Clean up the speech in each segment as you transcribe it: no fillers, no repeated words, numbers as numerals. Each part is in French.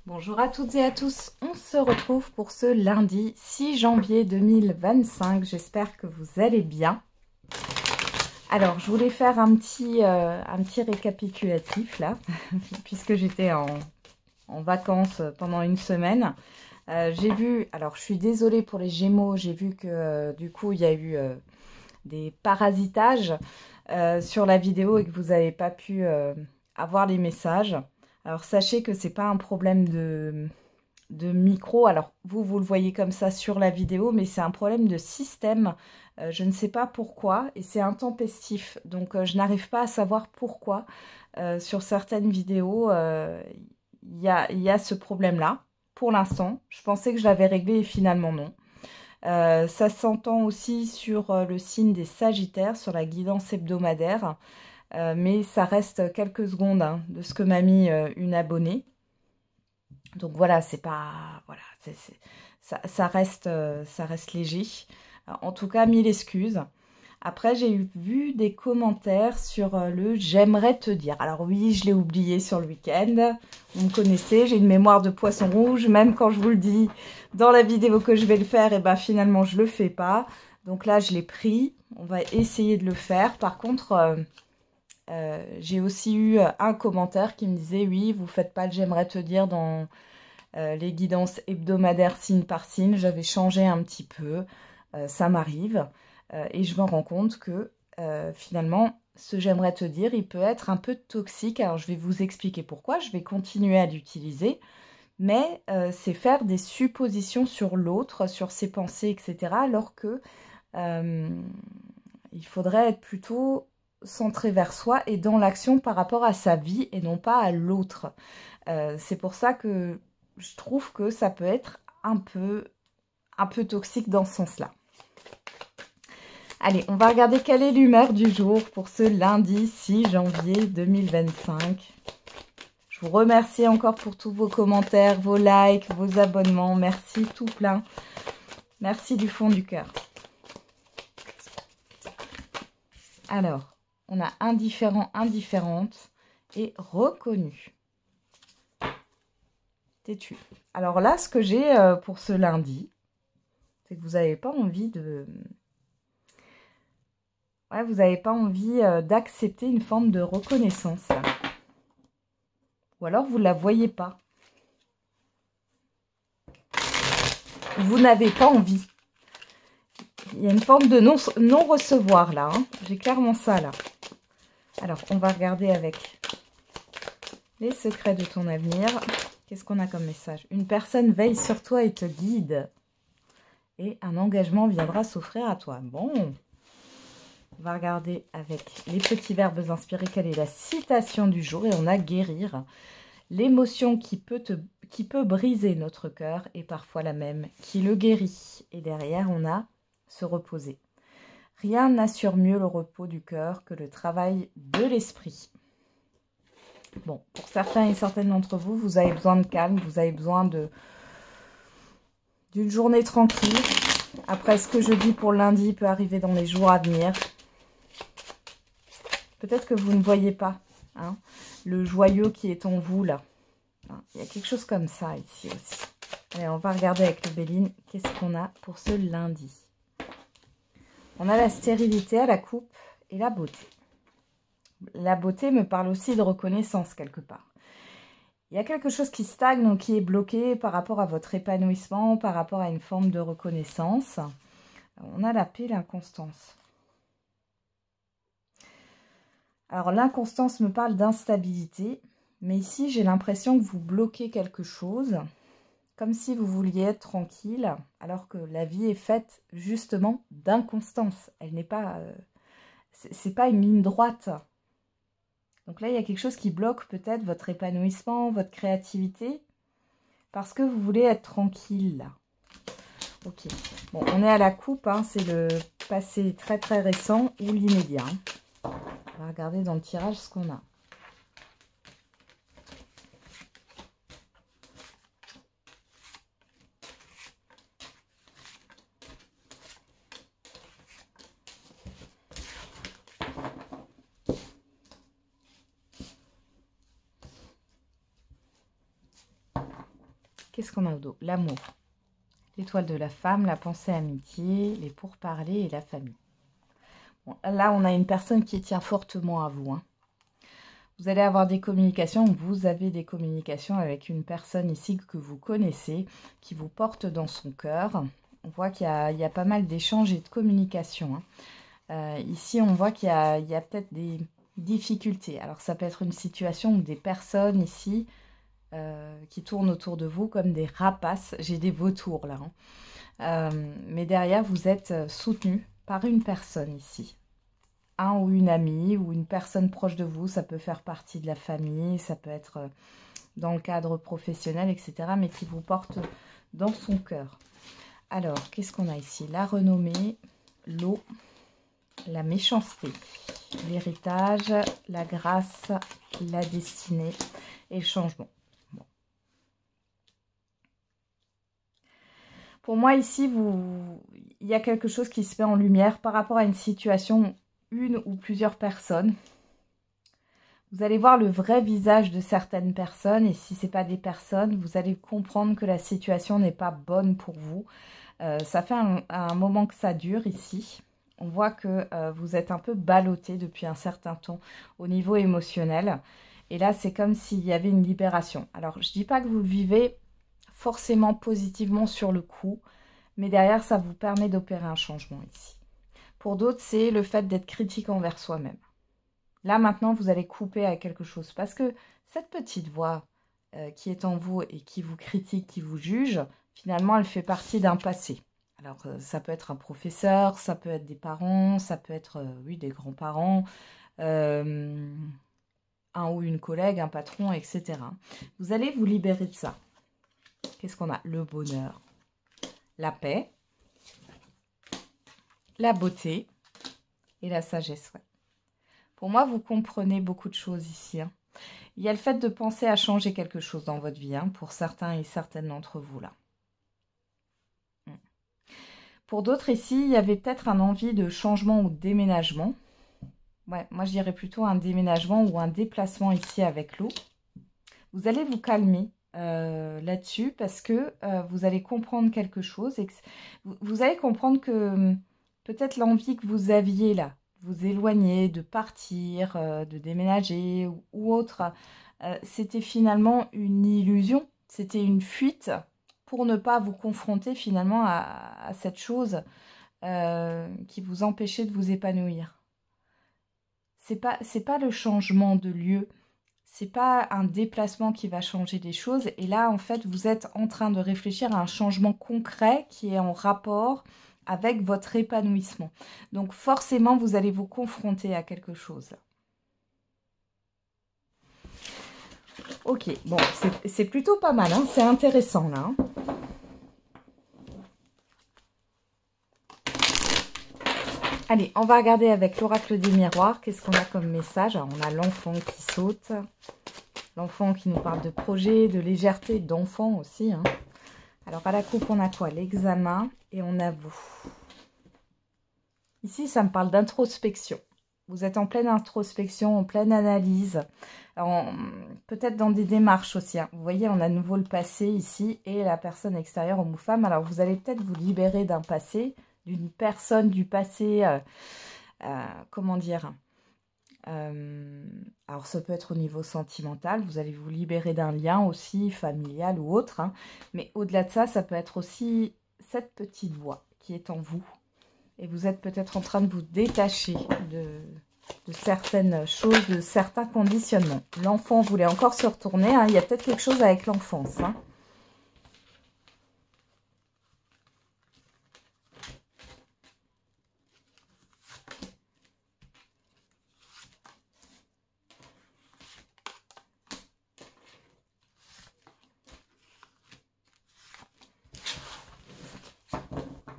Bonjour à toutes et à tous, on se retrouve pour ce lundi 6 janvier 2025, j'espère que vous allez bien. Alors je voulais faire un petit récapitulatif là, puisque j'étais en vacances pendant une semaine. J'ai vu, alors je suis désolée pour les Gémeaux, j'ai vu que du coup il y a eu des parasitages sur la vidéo et que vous n'avez pas pu avoir les messages. Alors sachez que c'est pas un problème de micro. Alors vous le voyez comme ça sur la vidéo, mais c'est un problème de système. Je ne sais pas pourquoi et c'est intempestif. Donc je n'arrive pas à savoir pourquoi sur certaines vidéos il y a ce problème-là. Pour l'instant, je pensais que je l'avais réglé et finalement non. Ça s'entend aussi sur le signe des Sagittaires, sur la guidance hebdomadaire. Mais ça reste quelques secondes hein, de ce que m'a mis une abonnée. Donc voilà, c'est pas... Voilà, ça reste léger. En tout cas, mille excuses. Après, j'ai vu des commentaires sur le «j'aimerais te dire». Alors oui, je l'ai oublié sur le week-end. Vous me connaissez, j'ai une mémoire de poisson rouge. Même quand je vous le dis dans la vidéo que je vais le faire, et ben finalement, je le fais pas. Donc là, je l'ai pris. On va essayer de le faire. Par contre... j'ai aussi eu un commentaire qui me disait oui, vous faites pas le j'aimerais te dire dans les guidances hebdomadaires signe par signe. J'avais changé un petit peu, ça m'arrive et je me rends compte que finalement ce j'aimerais te dire il peut être un peu toxique. Alors je vais vous expliquer pourquoi, je vais continuer à l'utiliser, mais c'est faire des suppositions sur l'autre, sur ses pensées, etc. Alors que il faudrait être plutôt centré vers soi et dans l'action par rapport à sa vie et non pas à l'autre. C'est pour ça que je trouve que ça peut être un peu toxique dans ce sens-là. Allez, on va regarder quelle est l'humeur du jour pour ce lundi 6 janvier 2025. Je vous remercie encore pour tous vos commentaires, vos likes, vos abonnements. Merci tout plein. Merci du fond du cœur. Alors, on a indifférent, indifférente et reconnu. Têtu. Alors là, ce que j'ai pour ce lundi, c'est que vous n'avez pas envie de... Ouais, vous n'avez pas envie d'accepter une forme de reconnaissance. Ou alors, vous ne la voyez pas. Vous n'avez pas envie. Il y a une forme de non-recevoir là. Hein. J'ai clairement ça là. Alors, on va regarder avec les secrets de ton avenir. Qu'est-ce qu'on a comme message? Une personne veille sur toi et te guide. Et un engagement viendra s'offrir à toi. Bon, on va regarder avec les petits verbes inspirés quelle est la citation du jour. Et on a guérir. L'émotion qui peut briser notre cœur est parfois la même qui le guérit. Et derrière, on a se reposer. Rien n'assure mieux le repos du cœur que le travail de l'esprit. Bon, pour certains et certaines d'entre vous, vous avez besoin de calme, vous avez besoin d'une journée tranquille. Après, ce que je dis pour lundi peut arriver dans les jours à venir. Peut-être que vous ne voyez pas hein, le joyau qui est en vous, là. Il y a quelque chose comme ça ici aussi. Allez, on va regarder avec le Béline, qu'est-ce qu'on a pour ce lundi. On a la stérilité, la coupe et la beauté. La beauté me parle aussi de reconnaissance quelque part. Il y a quelque chose qui stagne ou qui est bloqué par rapport à votre épanouissement, par rapport à une forme de reconnaissance. On a la paix, l'inconstance. Alors l'inconstance me parle d'instabilité, mais ici j'ai l'impression que vous bloquez quelque chose, comme si vous vouliez être tranquille, alors que la vie est faite justement d'inconstance. Elle n'est pas... c'est pas une ligne droite. Donc là, il y a quelque chose qui bloque peut-être votre épanouissement, votre créativité, parce que vous voulez être tranquille, là. Ok. Bon, on est à la coupe, hein, c'est le passé très très récent ou l'immédiat. Hein. On va regarder dans le tirage ce qu'on a. Qu'est-ce qu'on a au dos? L'amour. L'étoile de la femme, la pensée amitié, les pourparlers et la famille. Bon, là, on a une personne qui tient fortement à vous. Hein. Vous allez avoir des communications, vous avez des communications avec une personne ici que vous connaissez, qui vous porte dans son cœur. On voit qu'il y a pas mal d'échanges et de communications. Hein. Ici, on voit qu'il y a peut-être des difficultés. Alors, ça peut être une situation où des personnes ici qui tournent autour de vous comme des rapaces. J'ai des vautours là. Hein. Mais derrière, vous êtes soutenu par une personne ici. Un ou une amie ou une personne proche de vous, ça peut faire partie de la famille, ça peut être dans le cadre professionnel, etc. Mais qui vous porte dans son cœur. Alors, qu'est-ce qu'on a ici? La renommée, l'eau, la méchanceté, l'héritage, la grâce, la destinée et le changement. Bon. Pour moi, ici, il y a quelque chose qui se met en lumière par rapport à une situation, une ou plusieurs personnes. Vous allez voir le vrai visage de certaines personnes et si ce n'est pas des personnes, vous allez comprendre que la situation n'est pas bonne pour vous. Ça fait un moment que ça dure ici. On voit que vous êtes un peu ballotté depuis un certain temps au niveau émotionnel. Et là, c'est comme s'il y avait une libération. Alors, je ne dis pas que vous le vivez forcément positivement sur le coup, mais derrière, ça vous permet d'opérer un changement ici. Pour d'autres, c'est le fait d'être critique envers soi-même. Là, maintenant, vous allez couper à quelque chose. Parce que cette petite voix qui est en vous et qui vous critique, qui vous juge, finalement, elle fait partie d'un passé. Alors, ça peut être un professeur, ça peut être des parents, ça peut être, oui, des grands-parents, un ou une collègue, un patron, etc. Vous allez vous libérer de ça. Qu'est-ce qu'on a? Le bonheur, la paix, la beauté et la sagesse, ouais. Pour moi, vous comprenez beaucoup de choses ici. Hein. Il y a le fait de penser à changer quelque chose dans votre vie, hein, pour certains et certaines d'entre vous là. Pour d'autres ici, il y avait peut-être un envie de changement ou de déménagement. Ouais, moi je dirais plutôt un déménagement ou un déplacement ici avec l'eau. Vous allez vous calmer là-dessus parce que vous allez comprendre quelque chose. Et que vous allez comprendre que peut-être l'envie que vous aviez là, vous éloigner, de partir, de déménager ou autre, c'était finalement une illusion, c'était une fuite pour ne pas vous confronter finalement à cette chose qui vous empêchait de vous épanouir. C'est pas le changement de lieu, c'est pas un déplacement qui va changer les choses. Et là, en fait, vous êtes en train de réfléchir à un changement concret qui est en rapport avec votre épanouissement. Donc forcément, vous allez vous confronter à quelque chose. Ok, bon, c'est plutôt pas mal, hein, c'est intéressant là. Hein. Allez, on va regarder avec l'oracle des miroirs. Qu'est-ce qu'on a comme message? Alors, on a l'enfant qui saute. L'enfant qui nous parle de projet, de légèreté, d'enfant aussi. Hein. Alors, à la coupe, on a quoi? L'examen et on a vous. Ici, ça me parle d'introspection. Vous êtes en pleine introspection, en pleine analyse. Peut-être dans des démarches aussi. Hein. Vous voyez, on a de nouveau le passé ici et la personne extérieure, homme ou femme. Alors, vous allez peut-être vous libérer d'un passé, d'une personne du passé, comment dire, alors ça peut être au niveau sentimental, vous allez vous libérer d'un lien aussi, familial ou autre, hein, mais au-delà de ça, ça peut être aussi cette petite voix qui est en vous, et vous êtes peut-être en train de vous détacher de certaines choses, de certains conditionnements. L'enfant voulait encore se retourner, hein, il y a peut-être quelque chose avec l'enfance, hein.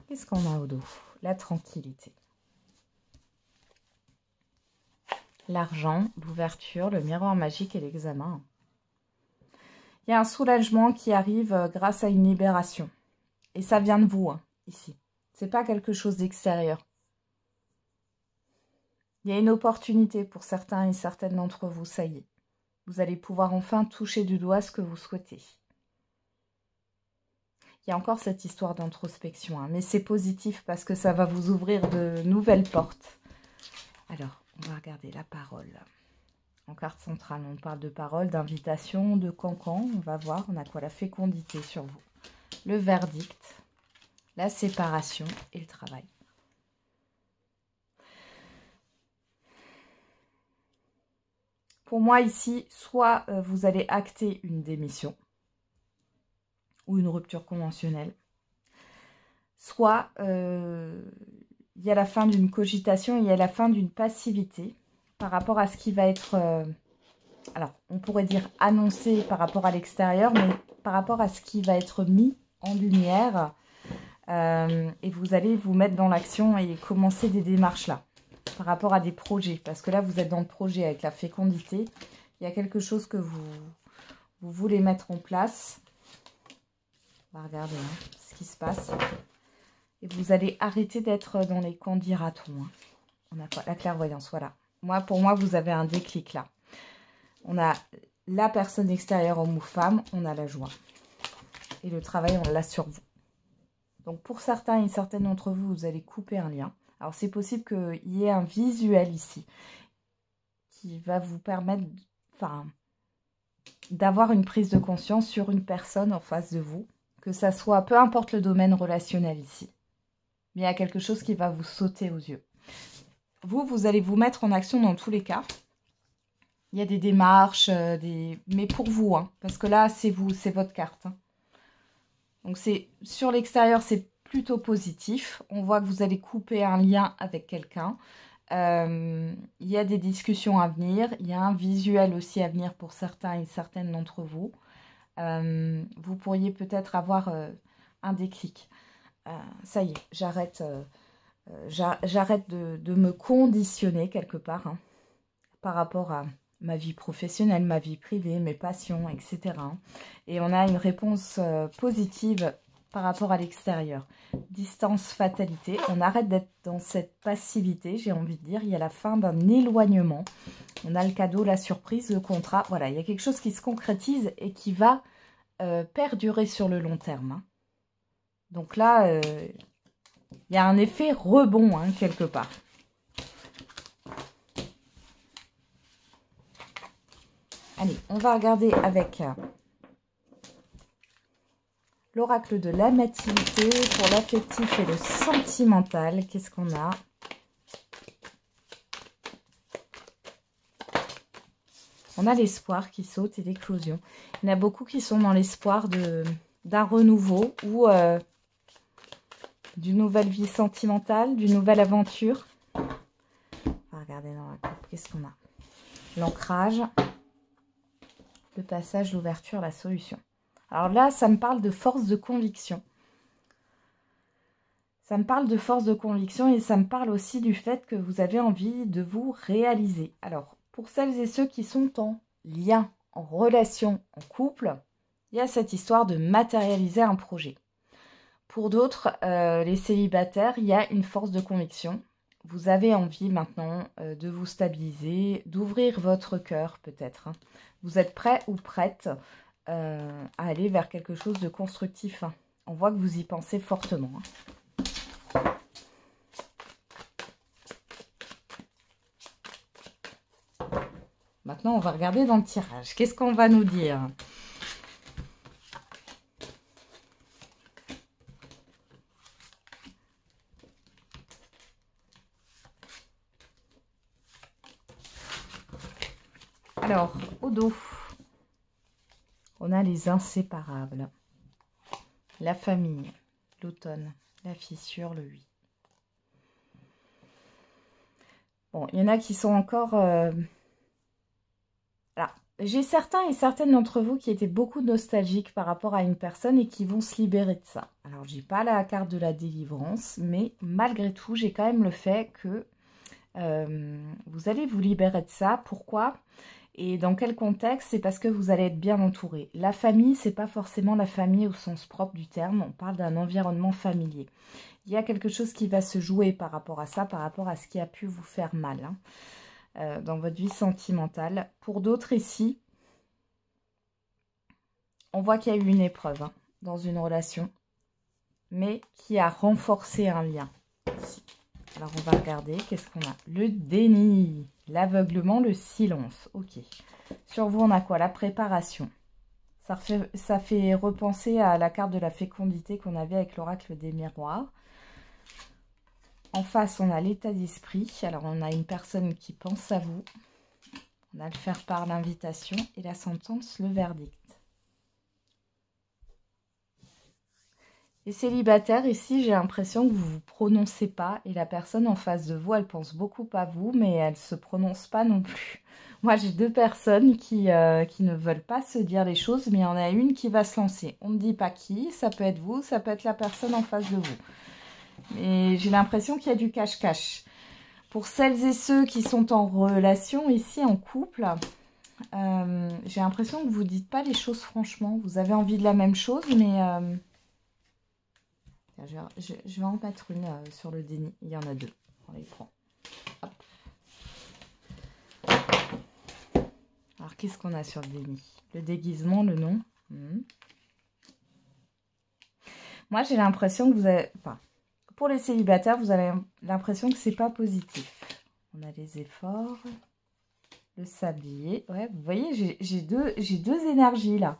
Qu'est-ce qu'on a au dos? La tranquillité. L'argent, l'ouverture, le miroir magique et l'examen. Il y a un soulagement qui arrive grâce à une libération. Et ça vient de vous, hein, ici. C'est pas quelque chose d'extérieur. Il y a une opportunité pour certains et certaines d'entre vous, ça y est. Vous allez pouvoir enfin toucher du doigt ce que vous souhaitez. Il y a encore cette histoire d'introspection, hein, mais c'est positif parce que ça va vous ouvrir de nouvelles portes. Alors, on va regarder la parole. En carte centrale, on parle de parole, d'invitation, de cancan. On va voir, on a quoi? La fécondité sur vous. Le verdict, la séparation et le travail. Pour moi, ici, soit vous allez acter une démission ou une rupture conventionnelle, soit il y a la fin d'une cogitation, il y a la fin d'une passivité par rapport à ce qui va être, alors on pourrait dire annoncé par rapport à l'extérieur, mais par rapport à ce qui va être mis en lumière, et vous allez vous mettre dans l'action et commencer des démarches là, par rapport à des projets, parce que là vous êtes dans le projet avec la fécondité, il y a quelque chose que vous voulez mettre en place. On va regarder ce qui se passe. Et vous allez arrêter d'être dans les quand dira-t-on. On a quoi? La clairvoyance, voilà. Pour moi, vous avez un déclic là. On a la personne extérieure, homme ou femme, on a la joie. Et le travail, on l'a sur vous. Donc pour certains et certaines d'entre vous, vous allez couper un lien. Alors c'est possible qu'il y ait un visuel ici qui va vous permettre d'avoir une prise de conscience sur une personne en face de vous. Que ça soit, peu importe le domaine relationnel ici. Mais il y a quelque chose qui va vous sauter aux yeux. Vous allez vous mettre en action dans tous les cas. Il y a des démarches, mais pour vous, hein, parce que là, c'est vous, c'est votre carte. Hein. Donc, sur l'extérieur, c'est plutôt positif. On voit que vous allez couper un lien avec quelqu'un. Il y a des discussions à venir. Il y a un visuel aussi à venir pour certains et certaines d'entre vous. Vous pourriez peut-être avoir un déclic. Ça y est, j'arrête de me conditionner quelque part hein, par rapport à ma vie professionnelle, ma vie privée, mes passions, etc. Et on a une réponse positive par rapport à l'extérieur. Distance, fatalité. On arrête d'être dans cette passivité, j'ai envie de dire. Il y a la fin d'un éloignement. On a le cadeau, la surprise, le contrat. Voilà, il y a quelque chose qui se concrétise et qui va perdurer sur le long terme. Hein. Donc là, il y a un effet rebond, hein, quelque part. Allez, on va regarder avec l'oracle de l'amativité pour l'affectif et le sentimental. Qu'est-ce qu'on a? On a l'espoir qui saute et l'éclosion. Il y en a beaucoup qui sont dans l'espoir d'un renouveau ou d'une nouvelle vie sentimentale, d'une nouvelle aventure. On va regarder dans la coupe, qu'est-ce qu'on a? L'ancrage, le passage, l'ouverture, la solution. Alors là, ça me parle de force de conviction. Ça me parle de force de conviction et ça me parle aussi du fait que vous avez envie de vous réaliser. Alors, pour celles et ceux qui sont en lien, en relation, en couple, il y a cette histoire de matérialiser un projet. Pour d'autres, les célibataires, il y a une force de conviction. Vous avez envie maintenant de vous stabiliser, d'ouvrir votre cœur peut-être. Hein. Vous êtes prêt ou prête à aller vers quelque chose de constructif. Hein. On voit que vous y pensez fortement. Hein. Maintenant, on va regarder dans le tirage. Qu'est-ce qu'on va nous dire ? Alors, au dos, on a les inséparables. La famille, l'automne, la fissure, le 8. Bon, il y en a qui sont encore... Là, j'ai certains et certaines d'entre vous qui étaient beaucoup nostalgiques par rapport à une personne et qui vont se libérer de ça. Alors, j'ai pas la carte de la délivrance, mais malgré tout, j'ai quand même le fait que vous allez vous libérer de ça. Pourquoi ? Et dans quel contexte? C'est parce que vous allez être bien entouré. La famille, c'est pas forcément la famille au sens propre du terme. On parle d'un environnement familier. Il y a quelque chose qui va se jouer par rapport à ça, par rapport à ce qui a pu vous faire mal hein, dans votre vie sentimentale. Pour d'autres ici, on voit qu'il y a eu une épreuve hein, dans une relation. mais qui a renforcé un lien. Ici. Alors, on va regarder. Qu'est-ce qu'on a? Le déni, l'aveuglement, le silence. Ok. Sur vous, on a quoi? La préparation. Ça fait repenser à la carte de la fécondité qu'on avait avec l'oracle des miroirs. En face, on a l'état d'esprit. Alors, on a une personne qui pense à vous. On a le faire-part, l'invitation. Et la sentence, le verdict. Les célibataires, ici, j'ai l'impression que vous ne vous prononcez pas. Et la personne en face de vous, elle pense beaucoup à vous, mais elle ne se prononce pas non plus. Moi, j'ai deux personnes qui ne veulent pas se dire les choses, mais il y en a une qui va se lancer. On ne dit pas qui, ça peut être vous, ça peut être la personne en face de vous. Mais j'ai l'impression qu'il y a du cache-cache. Pour celles et ceux qui sont en relation, ici, en couple, j'ai l'impression que vous ne dites pas les choses franchement. Vous avez envie de la même chose, mais... je vais en mettre une sur le déni. Il y en a deux. On les prend. Hop. Alors, qu'est-ce qu'on a sur le déni? Le déguisement, le nom. Moi, j'ai l'impression que vous avez... Enfin, pour les célibataires, vous avez l'impression que c'est pas positif. On a les efforts. Le sablier. Ouais, vous voyez, j'ai deux énergies là.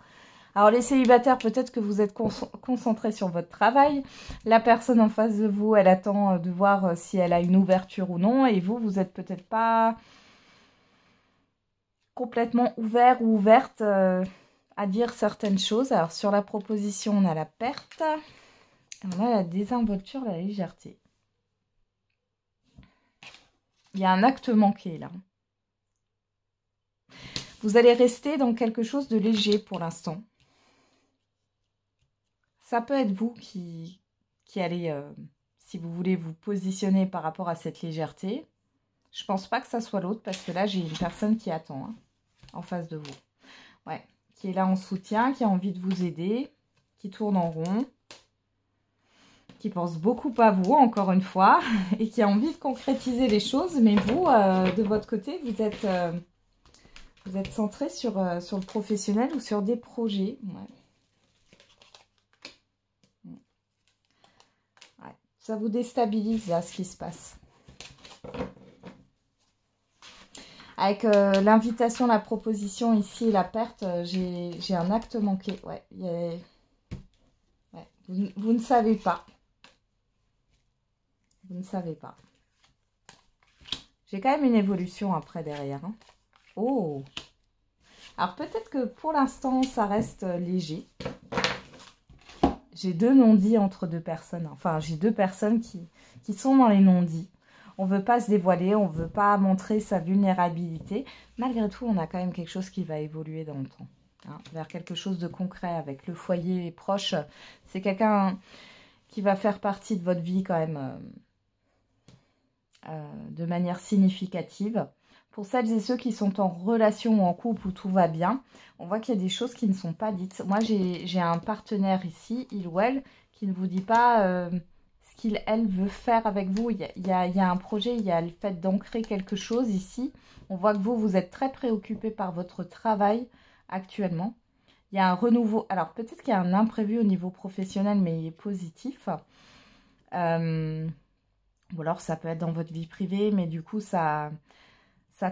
Alors, les célibataires, peut-être que vous êtes concentrés sur votre travail. La personne en face de vous, elle attend de voir si elle a une ouverture ou non. Et vous, vous n'êtes peut-être pas complètement ouvert ou ouverte à dire certaines choses. Alors, sur la proposition, on a la perte. On a la désinvolture, la légèreté. Il y a un acte manqué, là. Vous allez rester dans quelque chose de léger pour l'instant. Ça peut être vous qui allez, si vous voulez vous positionner par rapport à cette légèreté. Je ne pense pas que ça soit l'autre, parce que là, j'ai une personne qui attend en face de vous. Ouais, qui est là en soutien, qui a envie de vous aider, qui tourne en rond, qui pense beaucoup à vous, encore une fois, et qui a envie de concrétiser les choses. Mais vous, de votre côté, vous êtes centré sur le professionnel ou sur des projets. Ouais. Ça vous déstabilise, là, ce qui se passe. Avec l'invitation, la proposition ici et la perte, j'ai un acte manqué. Ouais, ouais. Vous ne savez pas. Vous ne savez pas. J'ai quand même une évolution après derrière. Hein. Oh! Alors peut-être que pour l'instant, ça reste léger. J'ai deux non-dits entre deux personnes. Enfin, j'ai deux personnes qui sont dans les non-dits. On ne veut pas se dévoiler, on ne veut pas montrer sa vulnérabilité. Malgré tout, on a quand même quelque chose qui va évoluer dans le temps. Hein, vers quelque chose de concret avec le foyer proche. C'est quelqu'un qui va faire partie de votre vie quand même de manière significative. Pour celles et ceux qui sont en relation ou en couple où tout va bien, on voit qu'il y a des choses qui ne sont pas dites. Moi, j'ai un partenaire ici, il ou elle, qui ne vous dit pas ce qu'il, elle, veut faire avec vous. Il y a un projet, il y a le fait d'ancrer quelque chose ici. On voit que vous êtes très préoccupé par votre travail actuellement. Il y a un renouveau. Alors, peut-être qu'il y a un imprévu au niveau professionnel, mais il est positif. Ou alors, ça peut être dans votre vie privée, mais du coup, ça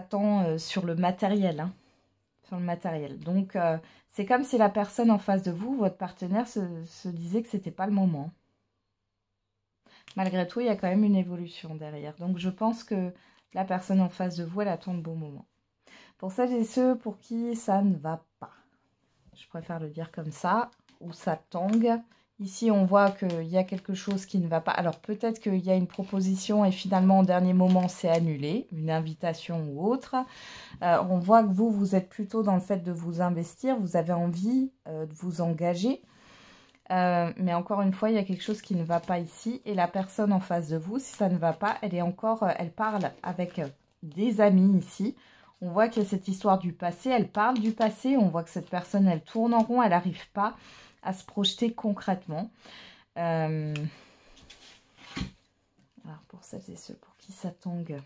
tend sur le matériel. Hein, sur le matériel. Donc, c'est comme si la personne en face de vous, votre partenaire, se disait que c'était pas le moment. Malgré tout, il y a quand même une évolution derrière. Donc, je pense que la personne en face de vous, elle attend le bon moment. Pour celles et ceux pour qui ça ne va pas, je préfère le dire comme ça, ou ça tangue. Ici, on voit qu'il y a quelque chose qui ne va pas. Alors, peut-être qu'il y a une proposition et finalement, au dernier moment, c'est annulé, une invitation ou autre. On voit que vous êtes plutôt dans le fait de vous investir. Vous avez envie de vous engager. Mais encore une fois, il y a quelque chose qui ne va pas ici. Et la personne en face de vous, si ça ne va pas, elle parle avec des amis ici. On voit qu'il y a cette histoire du passé. Elle parle du passé. On voit que cette personne, elle tourne en rond. Elle n'arrive pas à se projeter concrètement. Alors, pour celles et ceux pour qui ça tangue,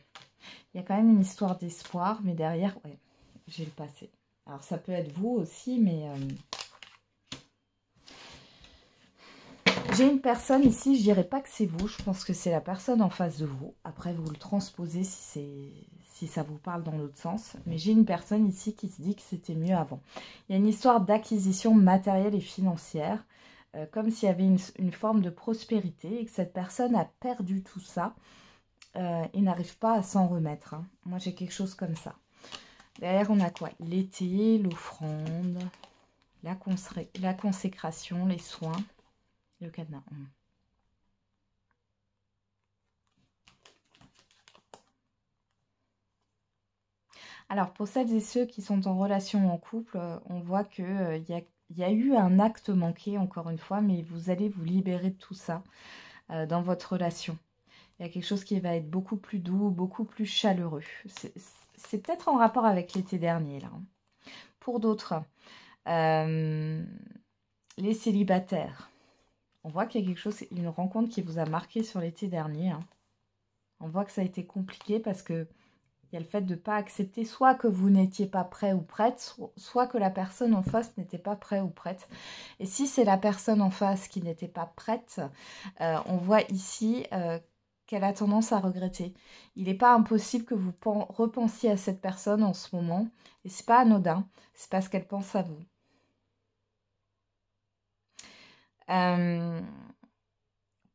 il y a quand même une histoire d'espoir. Mais derrière, ouais, j'ai le passé. Alors, ça peut être vous aussi, mais... J'ai une personne ici, je dirais pas que c'est vous, je pense que c'est la personne en face de vous. Après, vous le transposez si ça vous parle dans l'autre sens. Mais j'ai une personne ici qui se dit que c'était mieux avant. Il y a une histoire d'acquisition matérielle et financière, comme s'il y avait une forme de prospérité et que cette personne a perdu tout ça et n'arrive pas à s'en remettre. Hein. Moi, j'ai quelque chose comme ça. Derrière, on a quoi? L'été, l'offrande, la consécration, les soins. Le cadenas. Alors, pour celles et ceux qui sont en relation en couple, on voit qu'il y a eu un acte manqué, encore une fois, mais vous allez vous libérer de tout ça dans votre relation. Il y a quelque chose qui va être beaucoup plus doux, beaucoup plus chaleureux. C'est peut-être en rapport avec l'été dernier, là. Pour d'autres, les célibataires. On voit qu'il y a quelque chose, une rencontre qui vous a marqué sur l'été dernier. Hein. On voit que ça a été compliqué parce que il y a le fait de ne pas accepter soit que vous n'étiez pas prêt ou prête, soit que la personne en face n'était pas prêt ou prête. Et si c'est la personne en face qui n'était pas prête, on voit ici qu'elle a tendance à regretter. Il n'est pas impossible que vous repensiez à cette personne en ce moment. Et c'est pas anodin, c'est parce qu'elle pense à vous.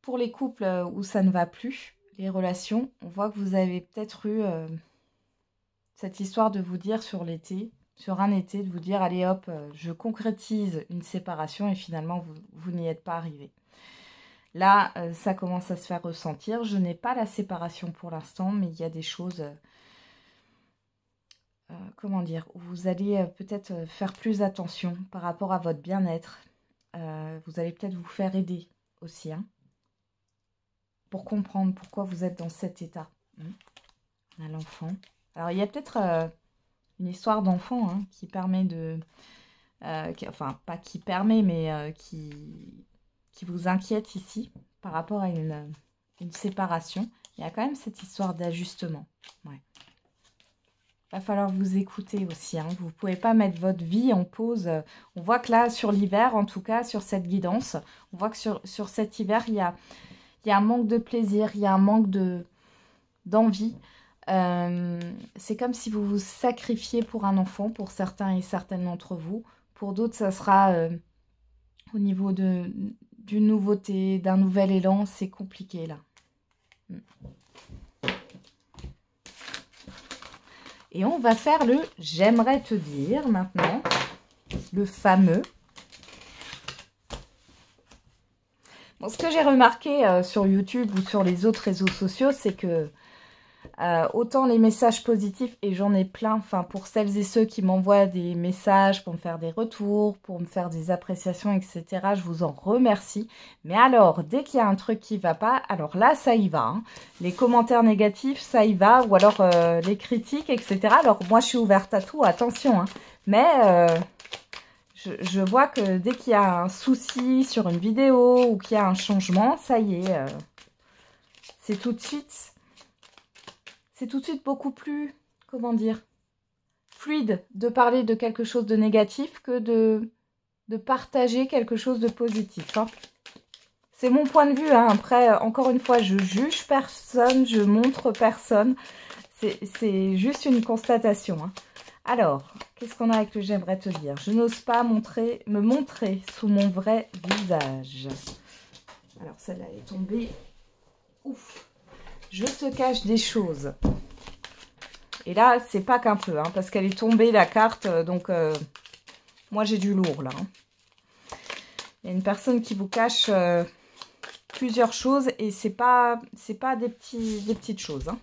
Pour les couples où ça ne va plus, les relations, on voit que vous avez peut-être eu cette histoire de vous dire sur l'été, sur un été, de vous dire allez hop, je concrétise une séparation et finalement vous n'y êtes pas arrivé. Là, ça commence à se faire ressentir. Je n'ai pas la séparation pour l'instant, mais il y a des choses, comment dire, où vous allez peut-être faire plus attention par rapport à votre bien-être. Vous allez peut-être vous faire aider aussi, hein, pour comprendre pourquoi vous êtes dans cet état. À l'enfant. Alors, il y a peut-être une histoire d'enfant hein, qui permet de... enfin, pas qui permet, mais qui vous inquiète ici par rapport à une séparation. Il y a quand même cette histoire d'ajustement. Ouais. Il va falloir vous écouter aussi. Hein. Vous ne pouvez pas mettre votre vie en pause. On voit que là, sur l'hiver, en tout cas, sur cette guidance, on voit que sur cet hiver, il y a un manque de plaisir, il y a un manque d'envie. C'est comme si vous vous sacrifiez pour un enfant, pour certains et certaines d'entre vous. Pour d'autres, ça sera au niveau d'une nouveauté, d'un nouvel élan. C'est compliqué, là. Et on va faire le « j'aimerais te dire » maintenant, le fameux. Bon, ce que j'ai remarqué sur YouTube ou sur les autres réseaux sociaux, c'est que autant les messages positifs, et j'en ai plein, enfin pour celles et ceux qui m'envoient des messages pour me faire des retours, pour me faire des appréciations, etc., je vous en remercie. Mais alors, dès qu'il y a un truc qui ne va pas, alors là, ça y va. Hein. Les commentaires négatifs, ça y va, ou alors les critiques, etc. Alors moi, je suis ouverte à tout, attention. Hein. Mais je vois que dès qu'il y a un souci sur une vidéo ou qu'il y a un changement, ça y est, c'est tout de suite... C'est tout de suite beaucoup plus, comment dire, fluide de parler de quelque chose de négatif que de partager quelque chose de positif. Hein. C'est mon point de vue. Hein. Après, encore une fois, je juge personne, je montre personne. C'est juste une constatation. Hein. Alors, qu'est-ce qu'on a avec le « j'aimerais te dire » ? Je n'ose pas me montrer sous mon vrai visage. Alors, celle-là est tombée. Ouf. Je te cache des choses. Et là, c'est pas qu'un peu, hein, parce qu'elle est tombée, la carte. Donc, moi, j'ai du lourd, là. Hein. Il y a une personne qui vous cache plusieurs choses. Et c'est pas des petites choses. Hein.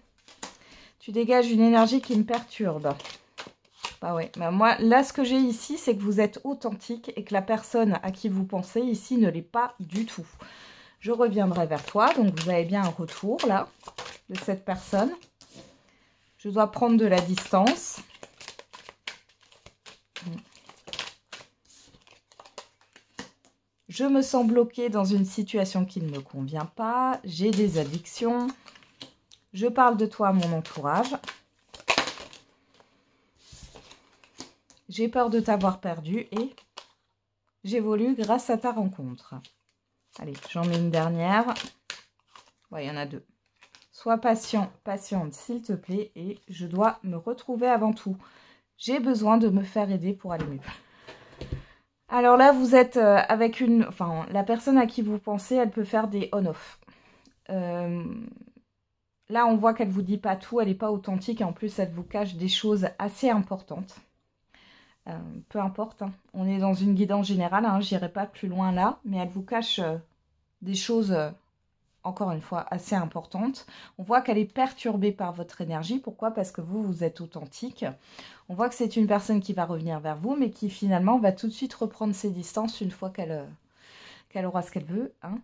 Tu dégages une énergie qui me perturbe. Bah ouais. Bah moi, là, ce que j'ai ici, c'est que vous êtes authentique et que la personne à qui vous pensez ici ne l'est pas du tout. Je reviendrai vers toi. Donc, vous avez bien un retour, là, de cette personne. Je dois prendre de la distance. Je me sens bloquée dans une situation qui ne me convient pas. J'ai des addictions. Je parle de toi à mon entourage. J'ai peur de t'avoir perdu et j'évolue grâce à ta rencontre. Allez, j'en mets une dernière. Ouais, il y en a deux. Sois patient, patiente, s'il te plaît. Et je dois me retrouver avant tout. J'ai besoin de me faire aider pour aller mieux. Alors là, vous êtes avec une... Enfin, la personne à qui vous pensez, elle peut faire des on-off. Là, on voit qu'elle ne vous dit pas tout, elle n'est pas authentique. Et en plus, elle vous cache des choses assez importantes. Peu importe, hein. On est dans une guidance générale, hein, j'irai pas plus loin là, mais elle vous cache des choses, encore une fois, assez importantes. On voit qu'elle est perturbée par votre énergie. Pourquoi? Parce que vous êtes authentique. On voit que c'est une personne qui va revenir vers vous, mais qui finalement va tout de suite reprendre ses distances une fois qu'elle aura ce qu'elle veut, hein.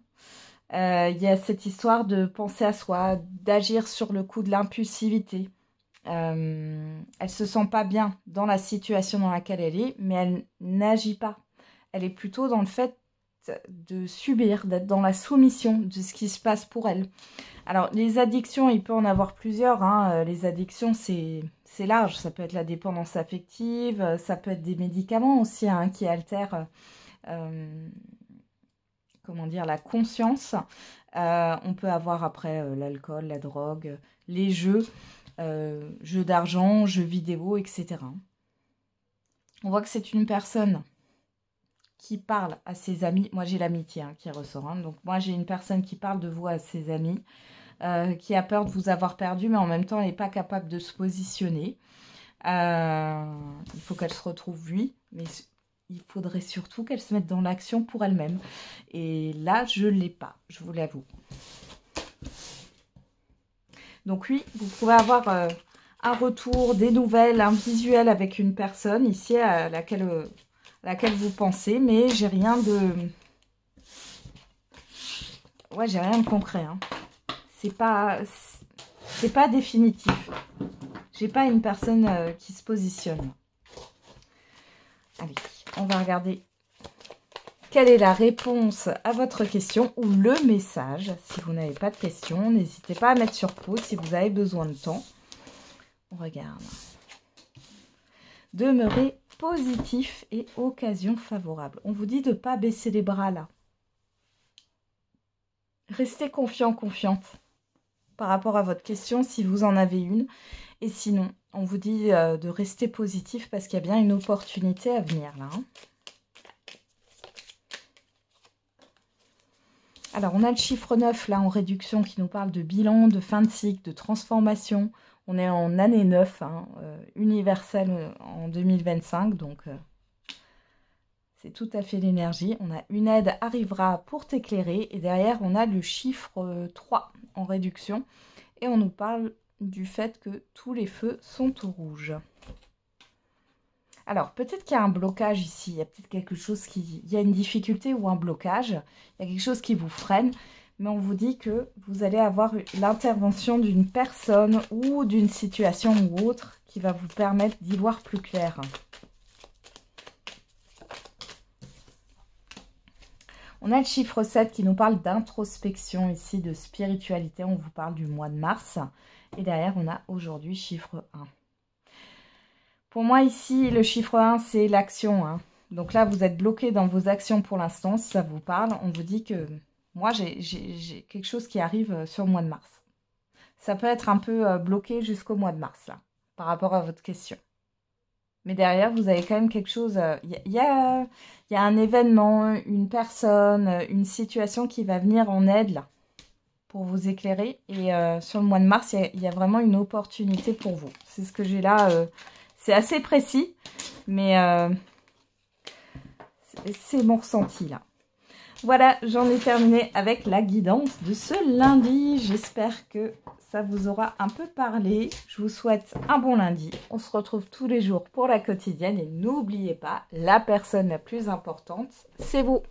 Y a cette histoire de penser à soi, d'agir sur le coup de l'impulsivité. Elle se sent pas bien dans la situation dans laquelle elle est, mais elle n'agit pas. Elle est plutôt dans le fait de subir, d'être dans la soumission de ce qui se passe pour elle. Alors, les addictions, il peut en avoir plusieurs, hein. Les addictions, c'est large. Ça peut être la dépendance affective, ça peut être des médicaments aussi, hein, qui altèrent comment dire, la conscience. On peut avoir après l'alcool, la drogue, les jeux. Jeux d'argent, jeux vidéo, etc. On voit que c'est une personne qui parle à ses amis. Moi, j'ai l'amitié qui ressort. Hein. Donc, moi, j'ai une personne qui parle de vous à ses amis, qui a peur de vous avoir perdu, mais en même temps, elle n'est pas capable de se positionner. Il faut qu'elle se retrouve, oui, mais il faudrait surtout qu'elle se mette dans l'action pour elle-même. Et là, je ne l'ai pas, je vous l'avoue. Donc oui, vous pouvez avoir un retour, des nouvelles, un visuel avec une personne ici à laquelle vous pensez, mais j'ai rien de... Ouais, j'ai rien de concret. Hein. C'est pas définitif. J'ai pas une personne qui se positionne. Allez, on va regarder quelle est la réponse à votre question ou le message. Si vous n'avez pas de question, n'hésitez pas à mettre sur pause si vous avez besoin de temps. On regarde. Demeurez positif et occasion favorable. On vous dit de ne pas baisser les bras là. Restez confiant, confiante par rapport à votre question si vous en avez une. Et sinon, on vous dit de rester positif parce qu'il y a bien une opportunité à venir là. Hein. Alors, on a le chiffre 9 là en réduction qui nous parle de bilan, de fin de cycle, de transformation. On est en année 9, hein, universelle en 2025, donc c'est tout à fait l'énergie. On a une aide arrivera pour t'éclairer et derrière on a le chiffre 3 en réduction et on nous parle du fait que tous les feux sont au rouge. Alors, peut-être qu'il y a un blocage ici, il y a peut-être quelque chose qui... Il y a une difficulté ou un blocage, il y a quelque chose qui vous freine, mais on vous dit que vous allez avoir l'intervention d'une personne ou d'une situation ou autre qui va vous permettre d'y voir plus clair. On a le chiffre 7 qui nous parle d'introspection ici, de spiritualité, on vous parle du mois de mars, et derrière on a aujourd'hui chiffre 1. Pour moi, ici, le chiffre 1, c'est l'action. Hein. Donc là, vous êtes bloqué dans vos actions pour l'instant. Si ça vous parle, on vous dit que moi, j'ai quelque chose qui arrive sur le mois de mars. Ça peut être un peu bloqué jusqu'au mois de mars, là, par rapport à votre question. Mais derrière, vous avez quand même quelque chose... Il y a un événement, une personne, une situation qui va venir en aide, là, pour vous éclairer. Et sur le mois de mars, il y a vraiment une opportunité pour vous. C'est ce que j'ai là... C'est assez précis, mais c'est mon ressenti là. Voilà, j'en ai terminé avec la guidance de ce lundi. J'espère que ça vous aura un peu parlé. Je vous souhaite un bon lundi. On se retrouve tous les jours pour la quotidienne. Et n'oubliez pas, la personne la plus importante, c'est vous.